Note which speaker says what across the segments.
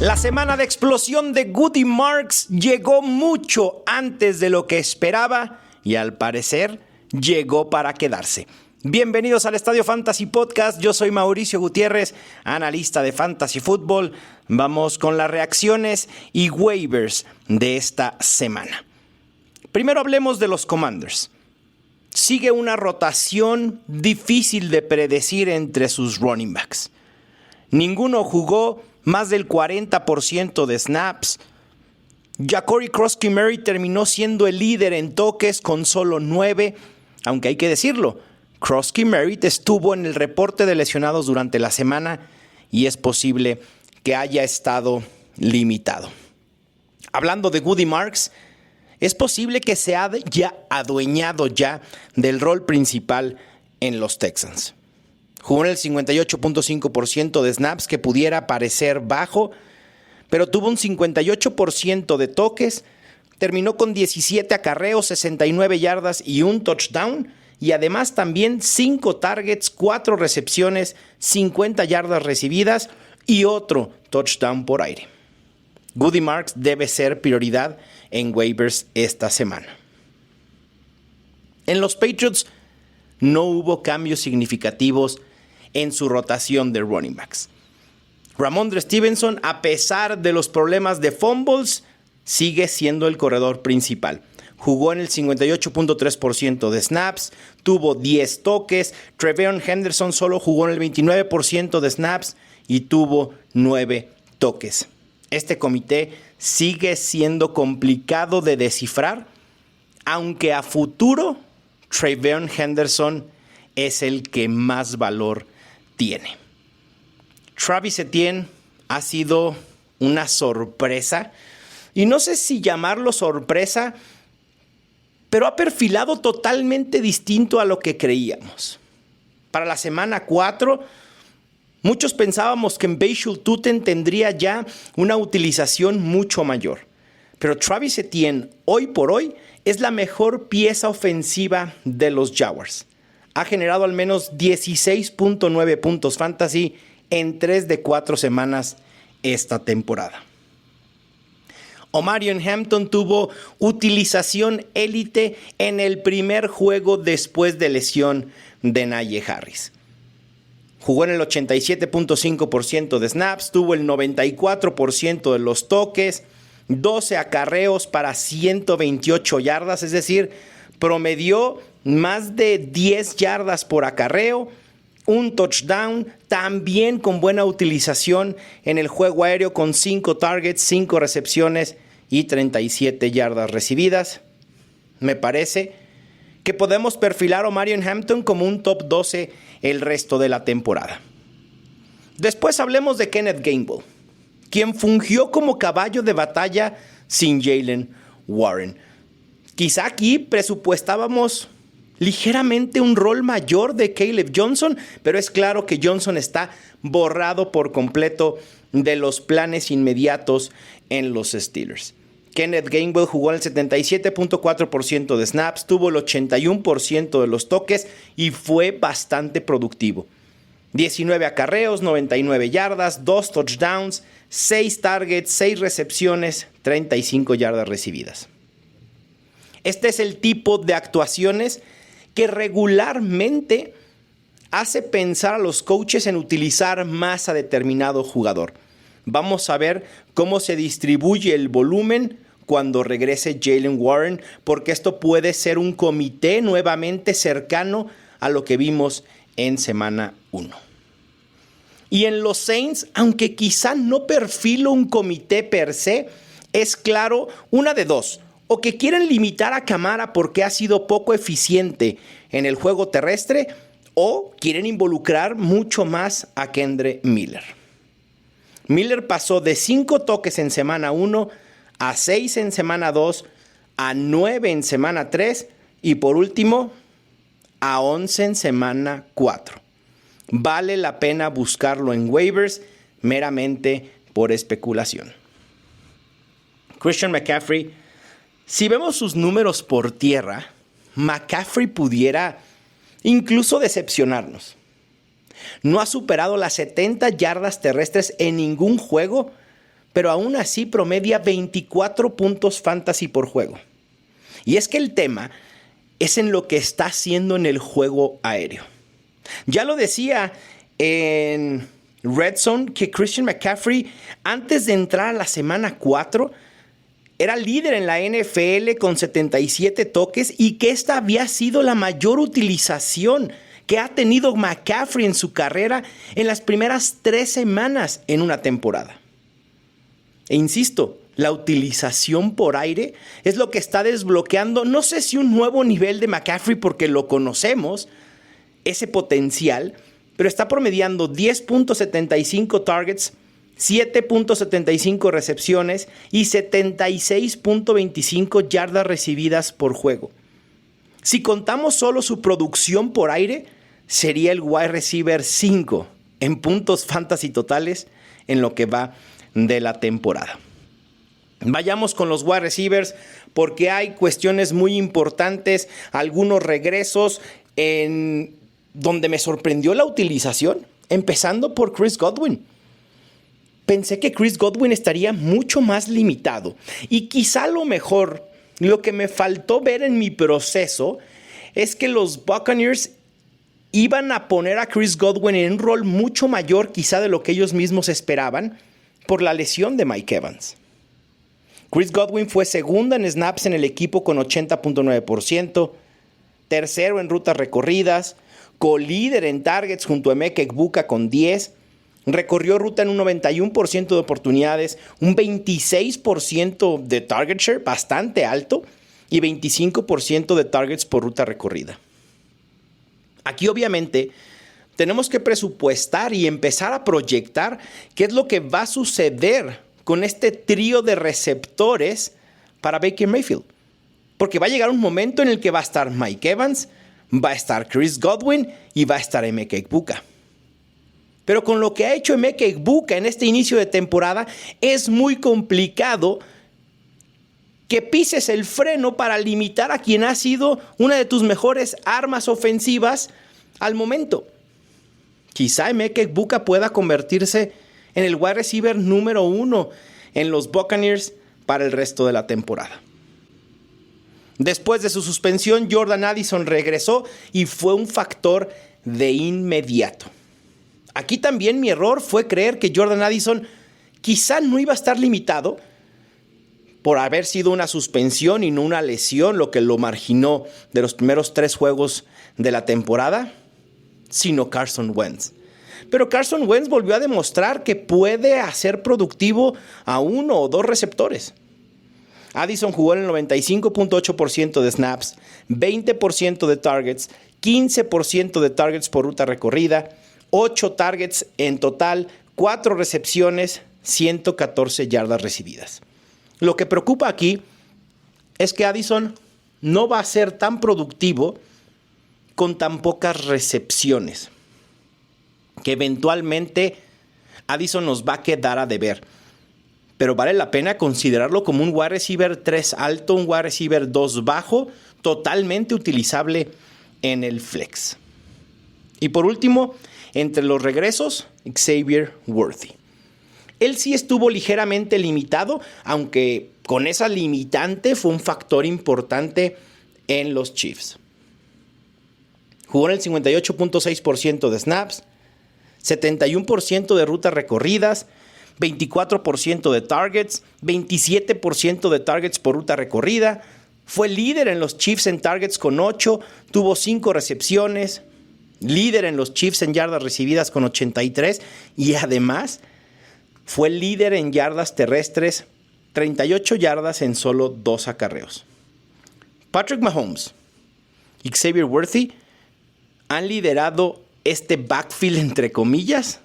Speaker 1: La semana de explosión de Goody Marks llegó mucho antes de lo que esperaba y al parecer llegó para quedarse. Bienvenidos al Estadio Fantasy Podcast, yo soy Mauricio Gutiérrez, analista de Fantasy Football. Vamos con las reacciones y waivers de esta semana. Primero hablemos de los Commanders. Sigue una rotación difícil de predecir entre sus running backs. Ninguno jugó más del 40% de snaps. Ja'Cory Krosky-Murray terminó siendo el líder en toques con solo 9, aunque hay que decirlo, Krosky-Murray estuvo en el reporte de lesionados durante la semana y es posible que haya estado limitado. Hablando de Goody Marks, es posible que se haya adueñado ya del rol principal en los Texans. Jugó en el 58.5% de snaps, que pudiera parecer bajo, pero tuvo un 58% de toques, terminó con 17 acarreos, 69 yardas y un touchdown, y además también 5 targets, 4 recepciones, 50 yardas recibidas y otro touchdown por aire. Goody Marks debe ser prioridad en waivers esta semana. En los Patriots no hubo cambios significativos en su rotación de running backs. Rhamondre Stevenson, a pesar de los problemas de fumbles, sigue siendo el corredor principal. Jugó en el 58.3% de snaps, tuvo 10 toques. TreVeyon Henderson solo jugó en el 29% de snaps y tuvo 9 toques. Este comité sigue siendo complicado de descifrar, aunque a futuro TreVeyon Henderson es el que más valor tiene. Travis Etienne ha sido una sorpresa, y no sé si llamarlo sorpresa, pero ha perfilado totalmente distinto a lo que creíamos. Para la semana 4, muchos pensábamos que Bashul Tuten tendría ya una utilización mucho mayor. Pero Travis Etienne, hoy por hoy, es la mejor pieza ofensiva de los Jaguars. Ha generado al menos 16.9 puntos fantasy en 3 de 4 semanas esta temporada. Omarion Hampton tuvo utilización élite en el primer juego después de lesión de Najee Harris. Jugó en el 87.5% de snaps, tuvo el 94% de los toques, 12 acarreos para 128 yardas, es decir, promedió más de 10 yardas por acarreo, un touchdown, también con buena utilización en el juego aéreo con 5 targets, 5 recepciones y 37 yardas recibidas. Me parece que podemos perfilar a Omarion Hampton como un top 12 el resto de la temporada. Después hablemos de Kenneth Gainwell, quien fungió como caballo de batalla sin Jaylen Warren. Quizá aquí presupuestábamos ligeramente un rol mayor de Caleb Johnson, pero es claro que Johnson está borrado por completo de los planes inmediatos en los Steelers. Kenneth Gainwell jugó en el 77.4% de snaps, tuvo el 81% de los toques y fue bastante productivo. 19 acarreos, 99 yardas, 2 touchdowns, 6 targets, 6 recepciones, 35 yardas recibidas. Este es el tipo de actuaciones que regularmente hace pensar a los coaches en utilizar más a determinado jugador. Vamos a ver cómo se distribuye el volumen cuando regrese Jaylen Warren, porque esto puede ser un comité nuevamente cercano a lo que vimos en semana 1. Y en los Saints, aunque quizá no perfilo un comité per se, es claro una de dos: o que quieren limitar a Kamara porque ha sido poco eficiente en el juego terrestre, o quieren involucrar mucho más a Kendre Miller. Miller pasó de 5 toques en semana 1 a 6 en semana 2, a 9 en semana 3 y por último a 11 en semana 4. Vale la pena buscarlo en waivers meramente por especulación. Christian McCaffrey, si vemos sus números por tierra, McCaffrey pudiera incluso decepcionarnos. No ha superado las 70 yardas terrestres en ningún juego, pero aún así promedia 24 puntos fantasy por juego. Y es que el tema es en lo que está haciendo en el juego aéreo. Ya lo decía en Red Zone que Christian McCaffrey, antes de entrar a la semana 4, era líder en la NFL con 77 toques y que esta había sido la mayor utilización que ha tenido McCaffrey en su carrera en las primeras 3 semanas en una temporada. E insisto, la utilización por aire es lo que está desbloqueando, no sé si un nuevo nivel de McCaffrey porque lo conocemos, ese potencial, pero está promediando 10.75 targets, 7.75 recepciones y 76.25 yardas recibidas por juego. Si contamos solo su producción por aire, sería el wide receiver 5 en puntos fantasy totales en lo que va de la temporada. Vayamos con los wide receivers porque hay cuestiones muy importantes, algunos regresos en donde me sorprendió la utilización, empezando por Chris Godwin. Pensé que Chris Godwin estaría mucho más limitado y quizá lo mejor, lo que me faltó ver en mi proceso es que los Buccaneers iban a poner a Chris Godwin en un rol mucho mayor quizá de lo que ellos mismos esperaban por la lesión de Mike Evans. Chris Godwin fue segunda en snaps en el equipo con 80.9%, tercero en rutas recorridas, colíder en targets junto a Emeka Egbuka con 10%, recorrió ruta en un 91% de oportunidades, un 26% de target share, bastante alto, y 25% de targets por ruta recorrida. Aquí obviamente tenemos que presupuestar y empezar a proyectar qué es lo que va a suceder con este trío de receptores para Baker Mayfield. Porque va a llegar un momento en el que va a estar Mike Evans, va a estar Chris Godwin y va a estar Emeka Egbuka. Pero con lo que ha hecho Emeka Egbuka en este inicio de temporada, es muy complicado que pises el freno para limitar a quien ha sido una de tus mejores armas ofensivas al momento. Quizá Emeka Egbuka pueda convertirse en el wide receiver número 1 en los Buccaneers para el resto de la temporada. Después de su suspensión, Jordan Addison regresó y fue un factor de inmediato. Aquí también mi error fue creer que Jordan Addison quizá no iba a estar limitado por haber sido una suspensión y no una lesión, lo que lo marginó de los primeros 3 juegos de la temporada, sino Carson Wentz. Pero Carson Wentz volvió a demostrar que puede hacer productivo a 1 o 2 receptores. Addison jugó en el 95.8% de snaps, 20% de targets, 15% de targets por ruta recorrida, 8 targets en total, 4 recepciones, 114 yardas recibidas. Lo que preocupa aquí es que Addison no va a ser tan productivo con tan pocas recepciones, que eventualmente Addison nos va a quedar a deber. Pero vale la pena considerarlo como un wide receiver 3 alto, un wide receiver 2 bajo, totalmente utilizable en el flex. Y por último, entre los regresos, Xavier Worthy. Él sí estuvo ligeramente limitado, aunque con esa limitante fue un factor importante en los Chiefs. Jugó en el 58.6% de snaps, 71% de rutas recorridas, 24% de targets, 27% de targets por ruta recorrida. Fue líder en los Chiefs en targets con 8, tuvo 5 recepciones, líder en los Chiefs en yardas recibidas con 83 y además fue líder en yardas terrestres, 38 yardas en solo 2 acarreos. Patrick Mahomes y Xavier Worthy han liderado este backfield entre comillas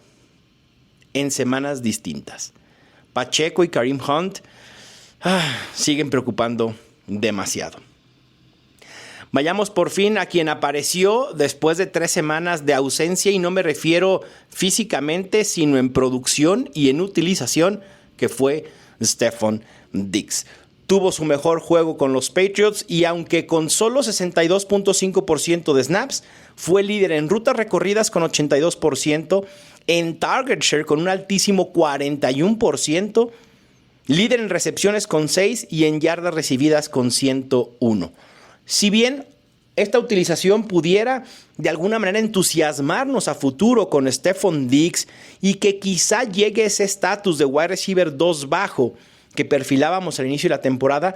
Speaker 1: en semanas distintas. Pacheco y Kareem Hunt siguen preocupando demasiado. Vayamos por fin a quien apareció después de 3 semanas de ausencia, y no me refiero físicamente, sino en producción y en utilización, que fue Stefon Diggs. Tuvo su mejor juego con los Patriots y aunque con solo 62.5% de snaps, fue líder en rutas recorridas con 82%, en target share con un altísimo 41%, Líder en recepciones con 6 y en yardas recibidas con 101. Si bien esta utilización pudiera de alguna manera entusiasmarnos a futuro con Stefon Diggs y que quizá llegue ese estatus de wide receiver 2 bajo que perfilábamos al inicio de la temporada,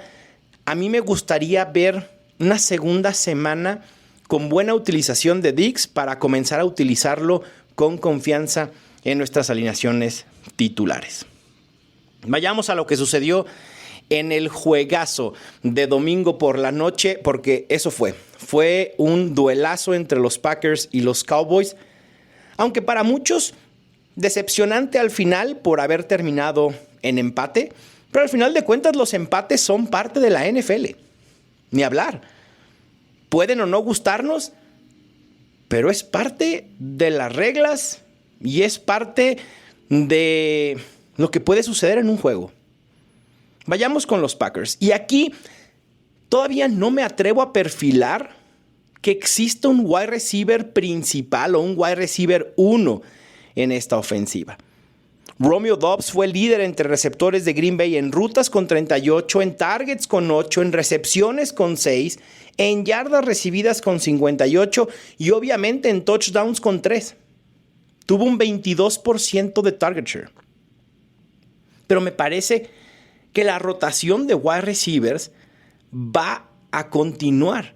Speaker 1: a mí me gustaría ver una segunda semana con buena utilización de Diggs para comenzar a utilizarlo con confianza en nuestras alineaciones titulares. Vayamos a lo que sucedió en el juegazo de domingo por la noche, porque eso fue un duelazo entre los Packers y los Cowboys, aunque para muchos decepcionante al final por haber terminado en empate, pero al final de cuentas los empates son parte de la NFL, ni hablar. Pueden o no gustarnos, pero es parte de las reglas y es parte de lo que puede suceder en un juego. Vayamos con los Packers. Y aquí todavía no me atrevo a perfilar que exista un wide receiver principal o un wide receiver 1 en esta ofensiva. Romeo Doubs fue el líder entre receptores de Green Bay en rutas con 38, en targets con 8, en recepciones con 6, en yardas recibidas con 58 y obviamente en touchdowns con 3. Tuvo un 22% de target share. Pero me parece que la rotación de wide receivers va a continuar.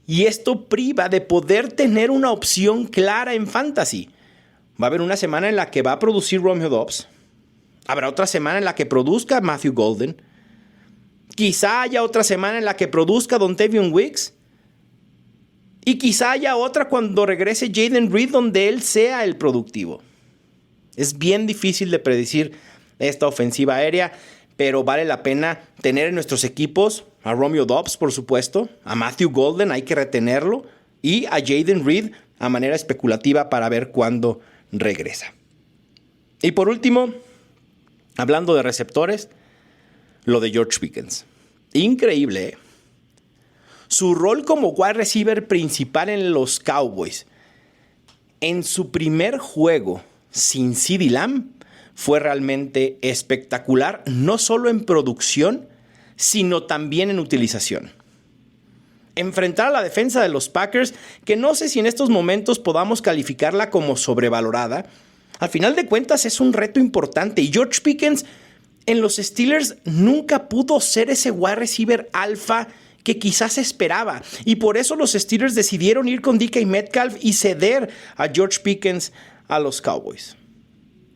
Speaker 1: Y esto priva de poder tener una opción clara en fantasy. Va a haber una semana en la que va a producir Romeo Doubs. Habrá otra semana en la que produzca Matthew Golden. Quizá haya otra semana en la que produzca Dontavion Wicks. Y quizá haya otra cuando regrese Jayden Reed donde él sea el productivo. Es bien difícil de predecir esta ofensiva aérea, pero vale la pena tener en nuestros equipos a Romeo Doubs, por supuesto, a Matthew Golden, hay que retenerlo, y a Jayden Reed a manera especulativa para ver cuándo regresa. Y por último, hablando de receptores, lo de George Pickens. Increíble, ¿eh? Su rol como wide receiver principal en los Cowboys en su primer juego sin CeeDee Lamb fue realmente espectacular, no solo en producción, sino también en utilización. Enfrentar a la defensa de los Packers, que no sé si en estos momentos podamos calificarla como sobrevalorada, al final de cuentas es un reto importante. Y George Pickens en los Steelers nunca pudo ser ese wide receiver alfa que quizás esperaba. Y por eso los Steelers decidieron ir con DK Metcalf y ceder a George Pickens a los Cowboys.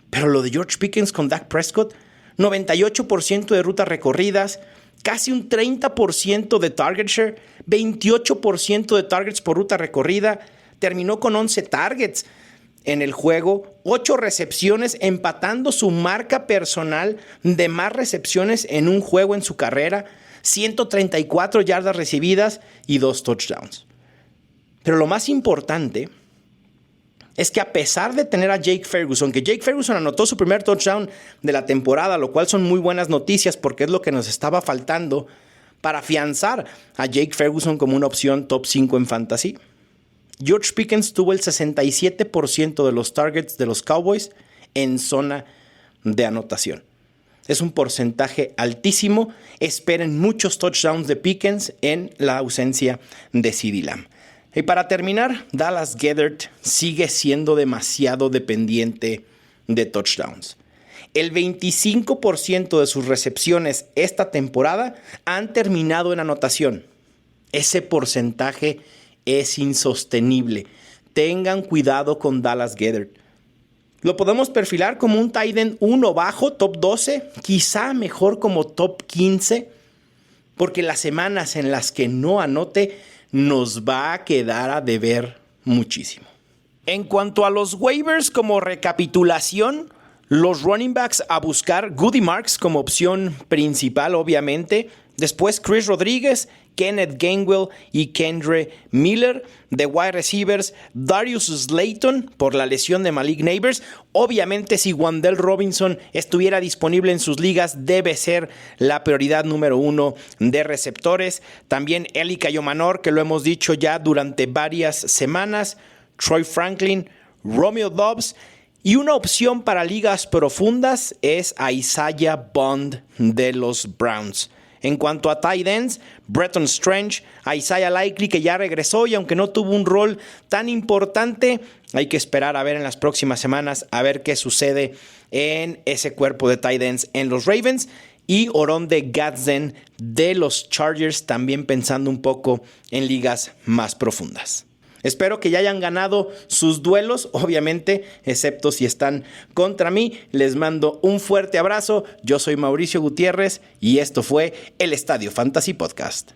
Speaker 1: Pero lo de George Pickens con Dak Prescott, 98% de rutas recorridas, casi un 30% de target share, 28% de targets por ruta recorrida, terminó con 11 targets en el juego, 8 recepciones, empatando su marca personal de más recepciones en un juego en su carrera, 134 yardas recibidas y 2 touchdowns. Pero lo más importante es que a pesar de tener a Jake Ferguson, que Jake Ferguson anotó su primer touchdown de la temporada, lo cual son muy buenas noticias porque es lo que nos estaba faltando para afianzar a Jake Ferguson como una opción top 5 en fantasy. George Pickens tuvo el 67% de los targets de los Cowboys en zona de anotación. Es un porcentaje altísimo. Esperen muchos touchdowns de Pickens en la ausencia de CeeDee Lamb. Y para terminar, Dallas Goedert sigue siendo demasiado dependiente de touchdowns. El 25% de sus recepciones esta temporada han terminado en anotación. Ese porcentaje es insostenible. Tengan cuidado con Dallas Goedert. Lo podemos perfilar como un tight end 1 bajo, top 12, quizá mejor como top 15, porque las semanas en las que no anote nos va a quedar a deber muchísimo. En cuanto a los waivers, como recapitulación, los running backs a buscar: Goody Marks como opción principal, obviamente. Después Chris Rodríguez, Kenneth Gainwell y Kendre Miller. De wide receivers, Darius Slayton por la lesión de Malik Nabers. Obviamente, si Wan'Dale Robinson estuviera disponible en sus ligas, debe ser la prioridad número 1 de receptores. También Eli Cayomanor, que lo hemos dicho ya durante varias semanas. Troy Franklin, Romeo Doubs. Y una opción para ligas profundas es Isaiah Bond de los Browns. En cuanto a tight ends, Bretton Strange, Isaiah Likely, que ya regresó y aunque no tuvo un rol tan importante, hay que esperar a ver en las próximas semanas a ver qué sucede en ese cuerpo de tight ends en los Ravens. Y Oronde Gadsden de los Chargers, también pensando un poco en ligas más profundas. Espero que ya hayan ganado sus duelos, obviamente, excepto si están contra mí. Les mando un fuerte abrazo. Yo soy Mauricio Gutiérrez y esto fue el Estadio Fantasy Podcast.